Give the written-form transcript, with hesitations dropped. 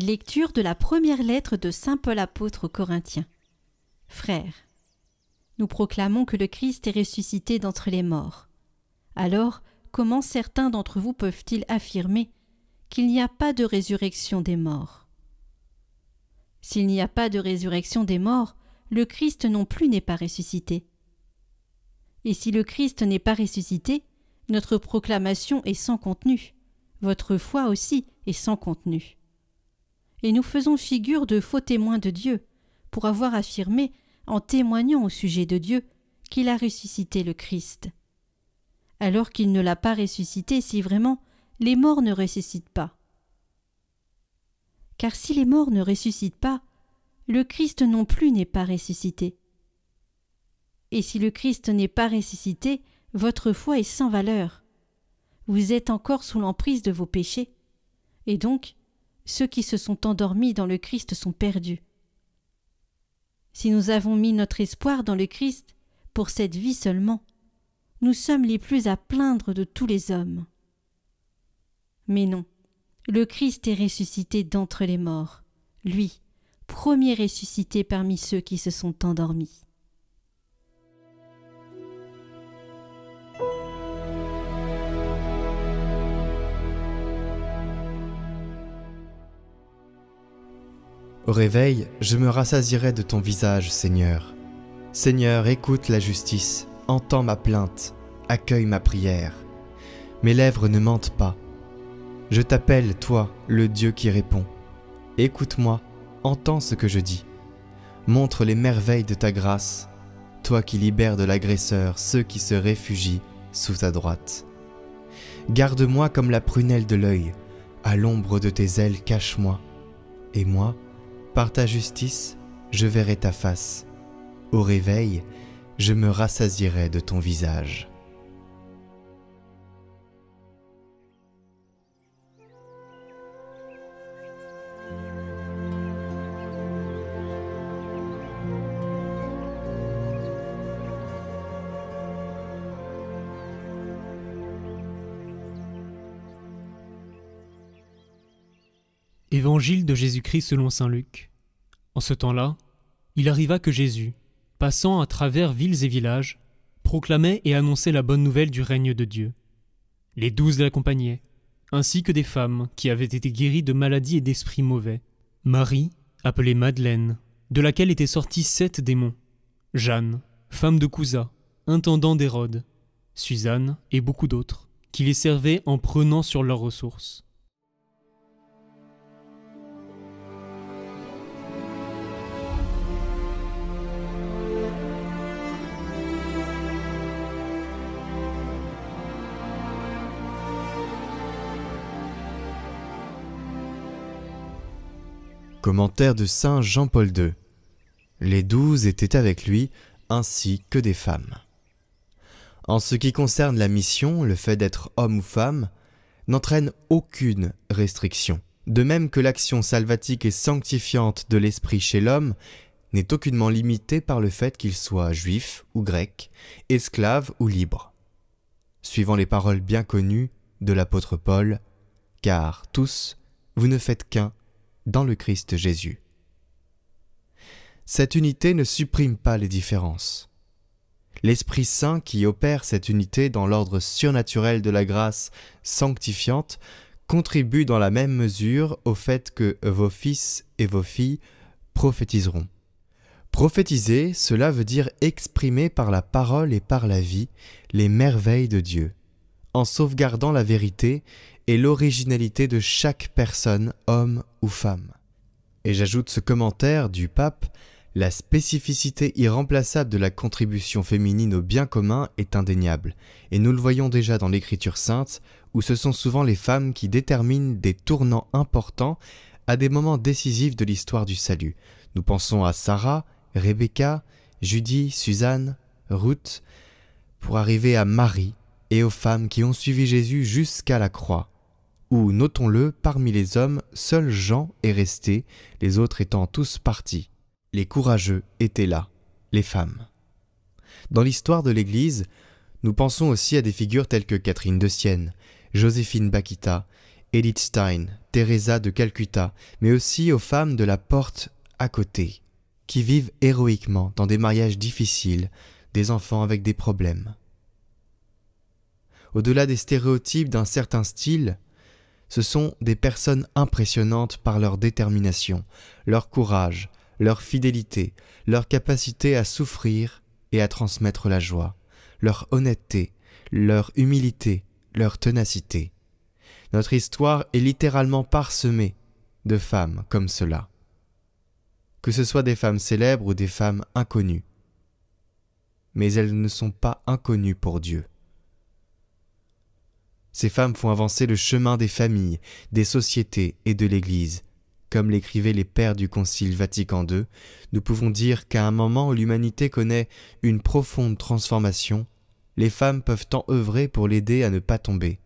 Lecture de la première lettre de saint Paul apôtre aux Corinthiens. Frères, nous proclamons que le Christ est ressuscité d'entre les morts. Alors, comment certains d'entre vous peuvent-ils affirmer qu'il n'y a pas de résurrection des morts? S'il n'y a pas de résurrection des morts, le Christ non plus n'est pas ressuscité. Et si le Christ n'est pas ressuscité, notre proclamation est sans contenu, votre foi aussi est sans contenu. Et nous faisons figure de faux témoins de Dieu, pour avoir affirmé, en témoignant au sujet de Dieu, qu'il a ressuscité le Christ. Alors qu'il ne l'a pas ressuscité si vraiment les morts ne ressuscitent pas. Car si les morts ne ressuscitent pas, le Christ non plus n'est pas ressuscité. Et si le Christ n'est pas ressuscité, votre foi est sans valeur. Vous êtes encore sous l'emprise de vos péchés. Et donc, ceux qui se sont endormis dans le Christ sont perdus. Si nous avons mis notre espoir dans le Christ, pour cette vie seulement, nous sommes les plus à plaindre de tous les hommes. Mais non, le Christ est ressuscité d'entre les morts, lui, premier ressuscité parmi ceux qui se sont endormis. Au réveil, je me rassasierai de ton visage, Seigneur. Seigneur, écoute la justice, entends ma plainte, accueille ma prière. Mes lèvres ne mentent pas. Je t'appelle, toi, le Dieu qui répond. Écoute-moi, entends ce que je dis. Montre les merveilles de ta grâce, toi qui libères de l'agresseur ceux qui se réfugient sous ta droite. Garde-moi comme la prunelle de l'œil, à l'ombre de tes ailes cache-moi, et moi, par ta justice, je verrai ta face. Au réveil, je me rassasierai de ton visage. Évangile de Jésus-Christ selon saint Luc. En ce temps-là, il arriva que Jésus, passant à travers villes et villages, proclamait et annonçait la bonne nouvelle du règne de Dieu. Les 12 l'accompagnaient, ainsi que des femmes qui avaient été guéries de maladies et d'esprits mauvais. Marie, appelée Madeleine, de laquelle étaient sortis 7 démons. Jeanne, femme de Cousa, intendant d'Hérode. Suzanne et beaucoup d'autres, qui les servaient en prenant sur leurs ressources. Commentaire de saint Jean-Paul II. Les 12 étaient avec lui, ainsi que des femmes. En ce qui concerne la mission, le fait d'être homme ou femme n'entraîne aucune restriction. De même que l'action salvatique et sanctifiante de l'esprit chez l'homme n'est aucunement limitée par le fait qu'il soit juif ou grec, esclave ou libre. Suivant les paroles bien connues de l'apôtre Paul, « Car tous, vous ne faites qu'un dans le Christ Jésus ». Cette unité ne supprime pas les différences. L'Esprit Saint qui opère cette unité dans l'ordre surnaturel de la grâce sanctifiante contribue dans la même mesure au fait que vos fils et vos filles prophétiseront. Prophétiser, cela veut dire exprimer par la parole et par la vie les merveilles de Dieu, en sauvegardant la vérité et l'originalité de chaque personne, homme ou femme. Et j'ajoute ce commentaire du pape: la spécificité irremplaçable de la contribution féminine au bien commun est indéniable, et nous le voyons déjà dans l'Écriture sainte, où ce sont souvent les femmes qui déterminent des tournants importants à des moments décisifs de l'histoire du salut. Nous pensons à Sarah, Rebecca, Judith, Suzanne, Ruth, pour arriver à Marie et aux femmes qui ont suivi Jésus jusqu'à la croix, où, notons-le, parmi les hommes, seul Jean est resté, les autres étant tous partis. Les courageux étaient là, les femmes. Dans l'histoire de l'Église, nous pensons aussi à des figures telles que Catherine de Sienne, Joséphine Bakhita Edith Stein, Teresa de Calcutta, mais aussi aux femmes de la porte à côté, qui vivent héroïquement dans des mariages difficiles, des enfants avec des problèmes. Au-delà des stéréotypes d'un certain style, ce sont des personnes impressionnantes par leur détermination, leur courage, leur fidélité, leur capacité à souffrir et à transmettre la joie, leur honnêteté, leur humilité, leur ténacité. Notre histoire est littéralement parsemée de femmes comme cela. Que ce soit des femmes célèbres ou des femmes inconnues. Mais elles ne sont pas inconnues pour Dieu. Ces femmes font avancer le chemin des familles, des sociétés et de l'Église. Comme l'écrivaient les pères du Concile Vatican II, nous pouvons dire qu'à un moment où l'humanité connaît une profonde transformation, les femmes peuvent tant œuvrer pour l'aider à ne pas tomber.